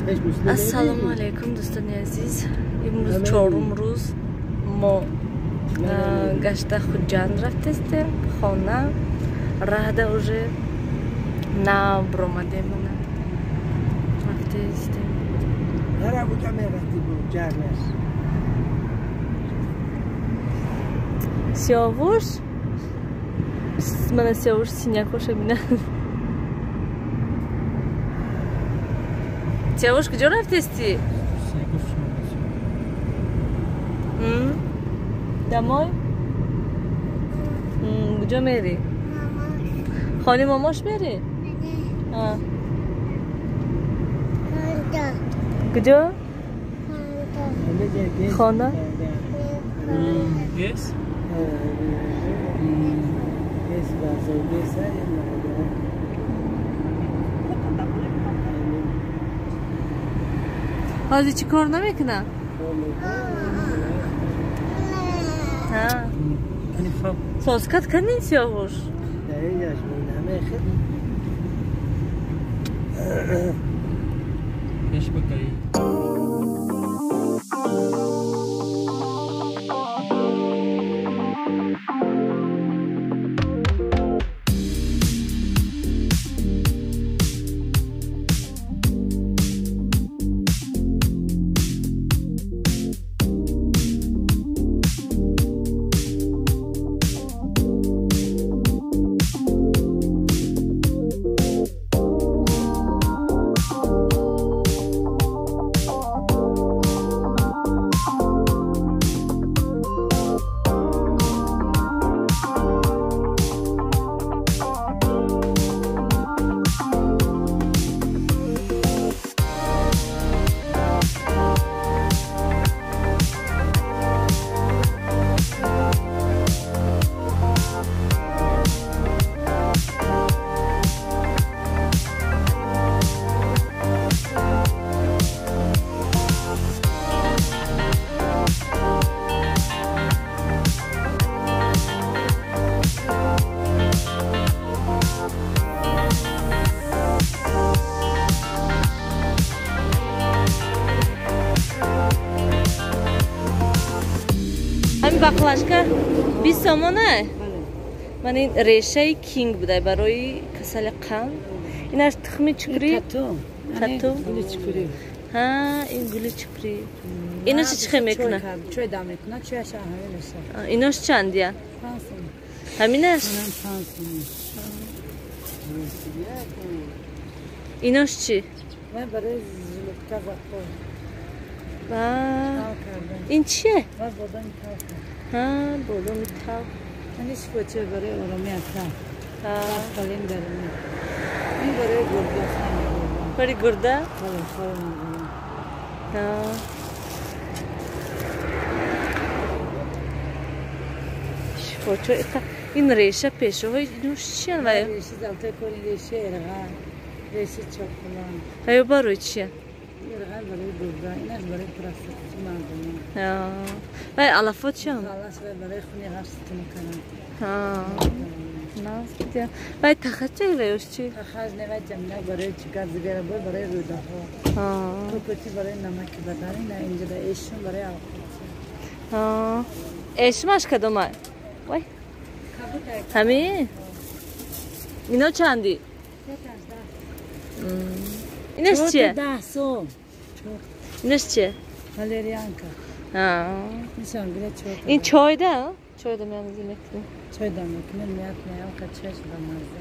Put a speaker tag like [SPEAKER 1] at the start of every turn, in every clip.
[SPEAKER 1] Assalomu alaykum do'stlar aziz. Imroz chorum roz mo gashta hujjat raftestim xona rada уже на бромадем мона raftestim.
[SPEAKER 2] Ara bu kamerati bu jarlar.
[SPEAKER 1] Siyavuş mana siyavuş sinya koşamina. Siyavuş kujya raftesti? Damoy? Kujya meri? Khani mamash meri? Ha. Kujya? Khana?
[SPEAKER 3] Yes.
[SPEAKER 2] Yes, bazı mesela.
[SPEAKER 1] Hadi çıkar ne mekna? Ha.
[SPEAKER 3] Hani fab.
[SPEAKER 1] Sos kat kanin siyavuş.
[SPEAKER 2] Yaş böyle hemen.
[SPEAKER 3] Beş bakayım.
[SPEAKER 1] Баклажка 20 сомона. Ман ин решаи кинг будай барои касали қанд. Инаш тухми чукри? Кату.
[SPEAKER 2] Гули чукри.
[SPEAKER 1] Ха, ин гули чукри. Инаш чӣ хел мекуна?
[SPEAKER 2] Чой дам мекуна, чояш ҳамин аша.
[SPEAKER 1] Инаш чандия?
[SPEAKER 2] 5 сом.
[SPEAKER 1] Ҳаминаш?
[SPEAKER 2] Манам 5 сом.
[SPEAKER 1] Инаш чӣ?
[SPEAKER 2] Мен барои зулутка вақто.
[SPEAKER 1] Ва. Ин чие?
[SPEAKER 2] Ва бодоми тав.
[SPEAKER 1] Ха, бодоми тав.
[SPEAKER 2] Ани шифоча барои ороми ата.
[SPEAKER 1] Ха.
[SPEAKER 2] Калим дарми. Ин барои гурда.
[SPEAKER 1] Барои гурда?
[SPEAKER 2] Бале, фарам.
[SPEAKER 1] Ха. Шифоча ета. Ин реша пешоҳои инаш чиян ва?
[SPEAKER 2] Реши залтай кори реши эрга. Реши чоколад.
[SPEAKER 1] Ва барои чия?
[SPEAKER 2] Эрга барои гурда. Инаш барои прасати мардуми.
[SPEAKER 1] Ха. Ва алафот чиям?
[SPEAKER 2] Халас ва барои хуни ғашти мекунам.
[SPEAKER 1] Ха. Настя. Ва тахача илаёш чи?
[SPEAKER 2] Тахаж нева ҷамна барои чикар зигарабой барои рӯдаҳо.
[SPEAKER 1] Ха.
[SPEAKER 2] Кокоти барои намаки бадани на инҷода эшшон барои алқоти.
[SPEAKER 1] Ха. Эшмаш кадома? Вай.
[SPEAKER 2] Кабутай.
[SPEAKER 1] Ҳамин? Ино чанди?
[SPEAKER 2] 15.
[SPEAKER 1] Инаш чия?
[SPEAKER 2] 10 сом.
[SPEAKER 1] Инаш чия?
[SPEAKER 2] Валерьянка.
[SPEAKER 1] Ха.
[SPEAKER 2] Нишон гира чой.
[SPEAKER 1] Ин чойда? Чойда меаназӣ мекунем.
[SPEAKER 2] Чой дам мекунем меят меалка чояш ба мазза.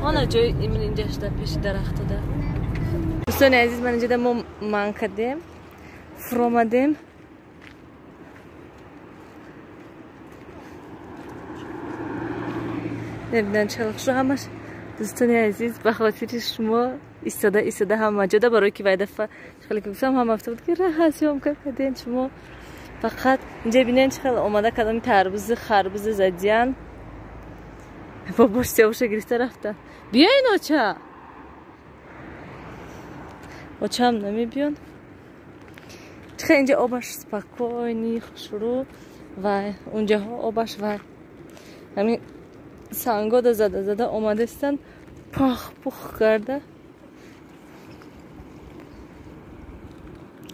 [SPEAKER 1] Ona joy imin injashda peshi daraxtida. Do'stlar aziz, men injada mankadim. Fromadim. نمیدونم چلخش رو همش دوستان عزیز به خاطر شما ایستاده هم جدا برای که دفعه خیلی گفتم هم هفته بود که راحت شم کردین شما فقط اینجا ببینین چقدر اومده کدام تربوز خربوز زدیان باباش سیاوش گرفته رفتن بیاین اوچا очам намебиён. Чиқа инҷа обаш спокойни хушрӯ ва унҷаҳо обаш ва ҳамин сангода зада омадастанд пух карда.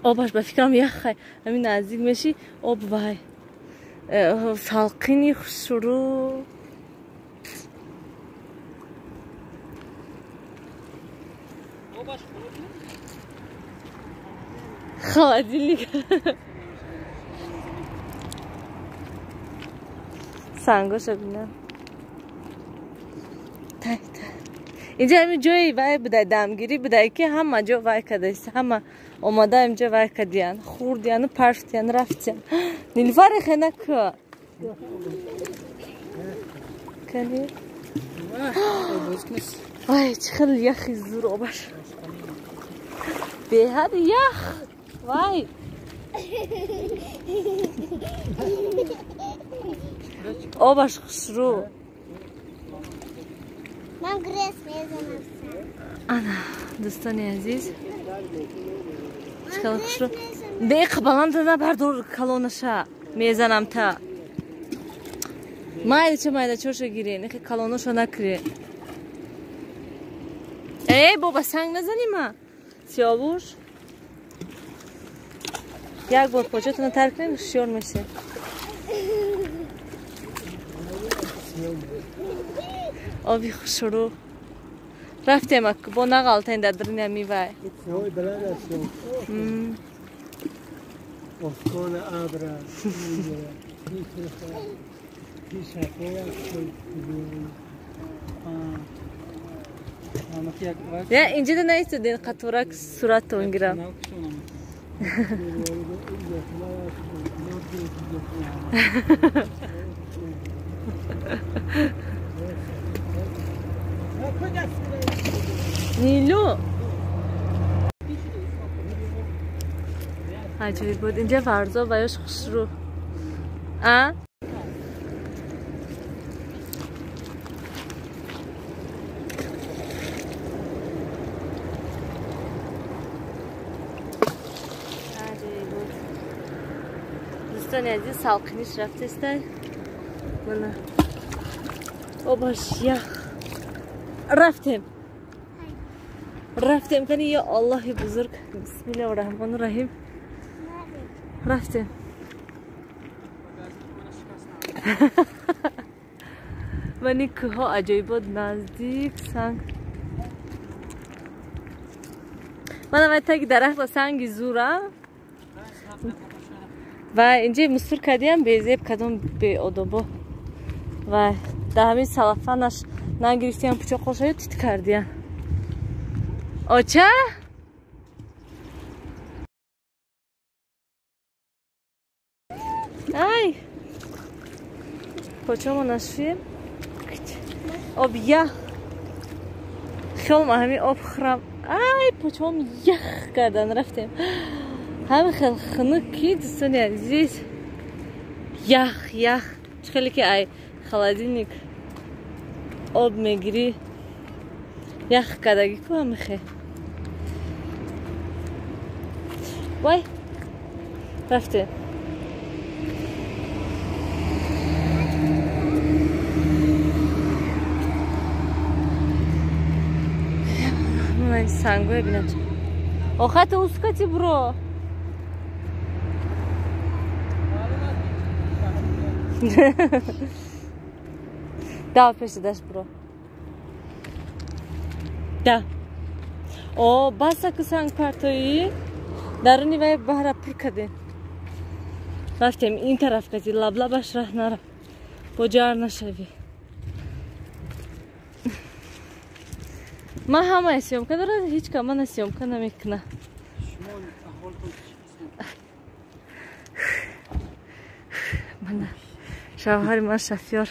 [SPEAKER 1] обаш ба фикрам яхай ҳамин наздик меши об вай салқини хушрӯ. холодильник сангоша бинам. اینجا همین جایی وای بوده دمگیری بوده که همه جا وای کردیست همه اومده اینجا وای کردیان خوردیان و پرفتیان رفتیان. نیلوفر خیلی که کنی وای چقدر یخی زور آبش به حد یخ وای آبش خسرو.
[SPEAKER 4] من گریس میزنم.
[SPEAKER 1] انا دوستانی عزیز چقدر خوش رو بیق بالام تا نبردار کلونشا میزنم تا مایده چوشو گیری نخی کلونشو نکری. ای بابا سنگ نزنی ما سیاوش یک بار پاچتون ترک نمی شیار میشه. آبی خوش رو رفتیم اک با نقالتین در درنیا میوای.
[SPEAKER 3] افکان آبرا
[SPEAKER 1] یا اینجا ده نیستدین قطورک صورت اونگیرم. نیلو عجیب بود اینجا ورزا و یاش خسرو دوستان عزیز سالقینیش رفته است بله آباش یخ رفتیم کنی یا الله بزرگ بسم الله الرحمن الرحیم رفتیم منی که ها عجایبات نزدیک سنگ من هم تاکی درخت سنگی زورم و اینجا مستر کردیم بیزیب کدام به آدابا و در همین سلافانش نگریستیم پچه خوشایی تیت کردیم آچه؟ ای پچه ما نشویم آب یخ خیال ما همین آب خرم ای پچه ما یخ کردن رفتیم همین خیلی خنکی دوستانی عزیز یخ چه خیلی که ای خلادینیک آب میگیری یخ کردگی که هم خیلی وای رفته من سنگوی بینم آخات اوسکاتی برو دا پیش داشت برو دا او باسا که سنگ پرتویی درونی وای بهره پر کردیم رفتیم این طرف کسی لبلبش راه نرم بجار نشوی ما همه سیومکه داره هیچ که من سیومکه نمیکنه من شوهر من شفیار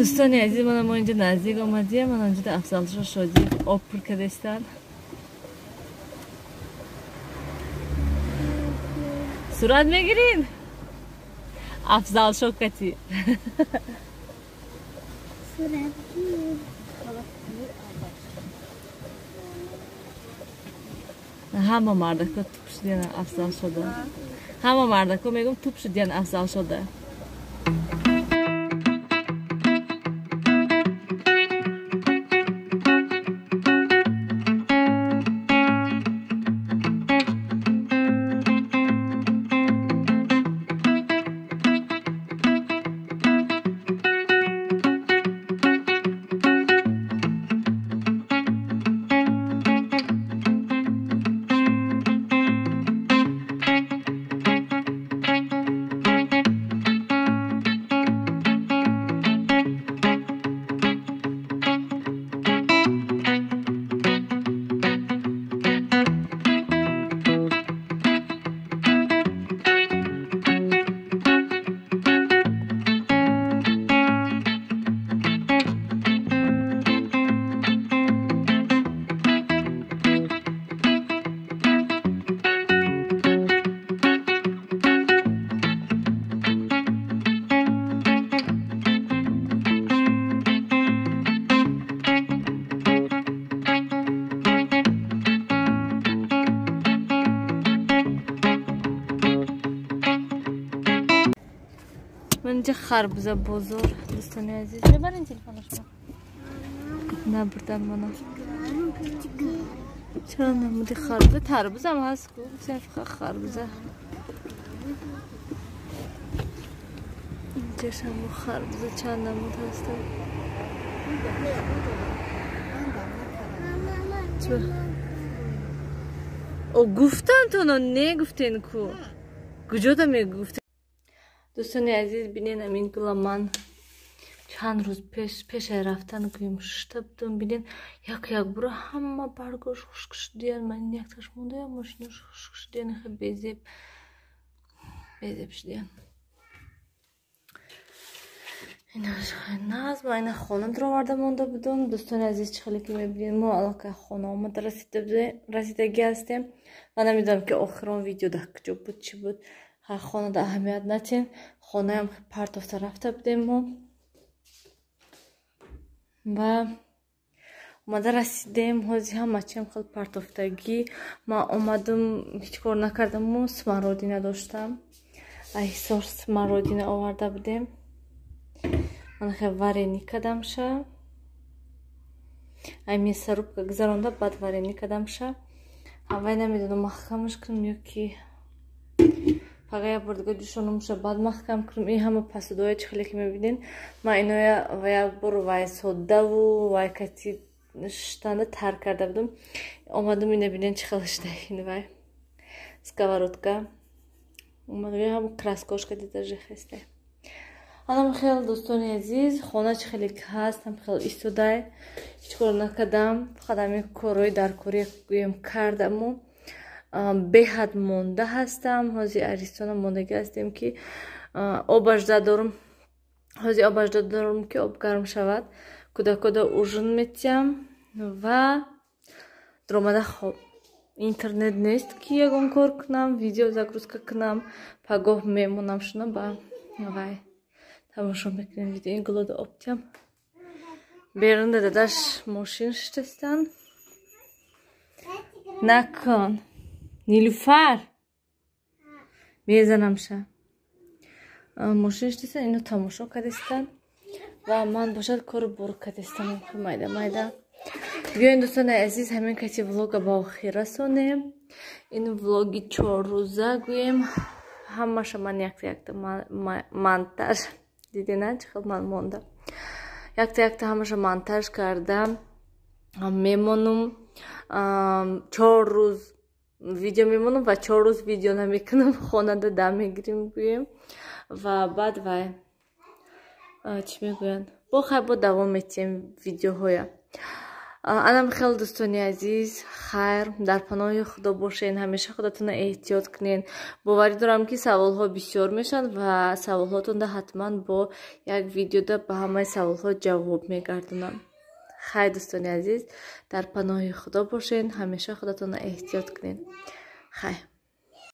[SPEAKER 1] دوستان عزیز ما اینجا نزدیک آمدیم. من اینجا افضل شادی آب پر کردستان. صورت میگیرین؟ افضل شوکتی. همه مردکا توپ شدین افضل شده. همه مردکا میگم توپ شدین افضل شده. اینجا خربزه بزرگ دوستان عزیز ببرین تلفنش ما نبردن منو چرا نمودی خربزه تربوز هم هست کو صرف خربزه اینجا شما خربزه چند نمود هسته او گفتن تو نه گفتین کو کجا دا میگفتین دوستان عزیز بینین امین گلا من چند روز پیش رفتن گویم شده بودم بینین یک برو همه برگاش خشک شدین من یک تاش مونده یا ماشینش خشک شدین خیلی بیزیب شدین نه از ما این خانه در آورده مونده بودم دوستان عزیز چه خیلی که میبینین ما علاقه خانه آمد رسیدگی هستیم و نمیدونم که آخران ویدیو ده کجا بود چی بود خانه ده اهمیت نتین خانه هم پرتافته رفته بودیم ما و اومده رسیدیم حاضی هم مچیم خیلی پرتافتگی ما اومدم هیچ کار نکردم و سمرودینه داشتم ایسار سمرودینه آورده بودیم من خیلی ورینی کدم شه ایمی سروب که گذرانده بعد ورینی کدم شه اوای نمیدونم محکمش کنم یا کی فقط یک بردگاه جوشانم شه بعد محکم کنم این همه پسودای چه خیلی که میبینین ما اینو یک بار وای سوده و وای کتی شتنده تر کرده بودم اومدم اینو بینین چه خیلی شده این وای سکاورودکا اومدم یه همه کراسکوش که دیده جه خسته آدم خیلی دوستان عزیز خانه چه خیلی که هست هم خیلی ایستوده هیچ کار نکردم فقط همین کاروی در کاری گویم کردم و به حد مونده هستم حاضی عریستان موندگی هستیم که آب اجده دارم حاضی آب اجده دارم که آب گرم شود کدا اوژن میتیم و در آمده خوب اینترنت نیست که یکم کار کنم ویدیو زگروز کنم پگاه میمونم شنم با وای تماشا میکنیم ویدیو این گلوده آبتیم بیرون دادش ماشین شتستن نکن نیلوفر میزنم شه ماشینش دیستن اینو تماشا کردستن و من باشد کار برو کردستم مایده بیاین دوستان عزیز همین کسی ولاگ با آخر رسونیم این ولاگی 4 روزه گویم همش من یک منتاج دیدین چه خیلی من مونده یک همش منتاج کردم میمونم 4 روز ویدیو میمونم و 4 روز ویدیو نمیکنم خانه ده میگیریم گویم و بعد وای چی میگوین با خیلی با دوام میتیم ویدیو های анам хел дӯстони азиз хайр дар паноҳи худо бошен ҳамеша худатонро эҳтиёт кунен боварӣ дорам ки саволҳо бисёр мешаванд ва саволҳотонро ҳатман бо як видеода ба ҳамаи саволҳо ҷавоб мегардонам хайр дӯстони азиз дар паноҳи худо бошен ҳамеша худатонро эҳтиёт кунен хайр